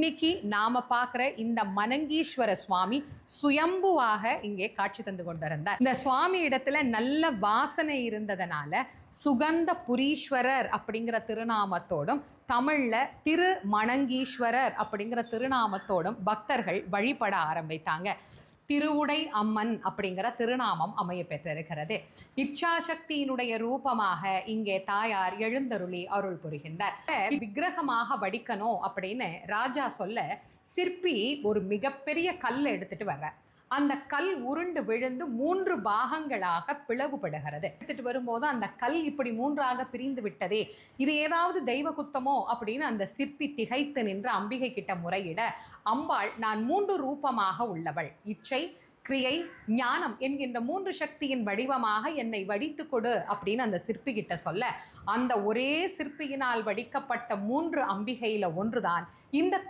இன்னைக்கு நாம பார்க்குற இந்த மனங்கீஸ்வர சுவாமி சுயம்புவாக இங்கே காட்சி தந்து கொண்டிருந்தார். இந்த சுவாமி இடத்துல நல்ல வாசனை இருந்ததனால சுகந்த புரீஸ்வரர் அப்படிங்கிற திருநாமத்தோடும் தமிழ்ல திரு மணங்கீஸ்வரர் அப்படிங்கிற திருநாமத்தோடும் பக்தர்கள் வழிபட ஆரம்பித்தாங்க. திருவுடை அம்மன் அப்படிங்கிற திருநாமம் அமைய பெற்றிருக்கிறது. இச்சாசக்தியினுடைய ரூபமாக இங்கே தாயார் எழுந்தருளி அருள் புரிகின்றார். விக்கிரகமாக வடிக்கணும் அப்படின்னு ராஜா சொல்ல சிற்பி ஒரு மிகப்பெரிய கல் எடுத்துட்டு வர்றார். அந்த கல் உருண்டு விழுந்து 3 பாகங்களாக பிளவுபடுகிறது. எடுத்துட்டு வரும்போது அந்த கல் இப்படி 3ஆக பிரிந்து விட்டதே, இது ஏதாவது தெய்வ குத்தமோ அப்படின்னு அந்த சிற்பி திகைத்து நின்று அம்பிகை கிட்ட முறையிட, அம்பாள் நான் 3 ரூபமாக உள்ளவள், இச்சை, கிரியை, ஞானம் என்கின்ற 3 சக்தியின் வடிவமாக என்னை வடித்து கொடு அப்படின்னு அந்த சிற்பி கிட்ட சொல்ல, அந்த ஒரே சிற்பியினால் வடிக்கப்பட்ட 3 அம்பிகையில ஒன்றுதான் இந்த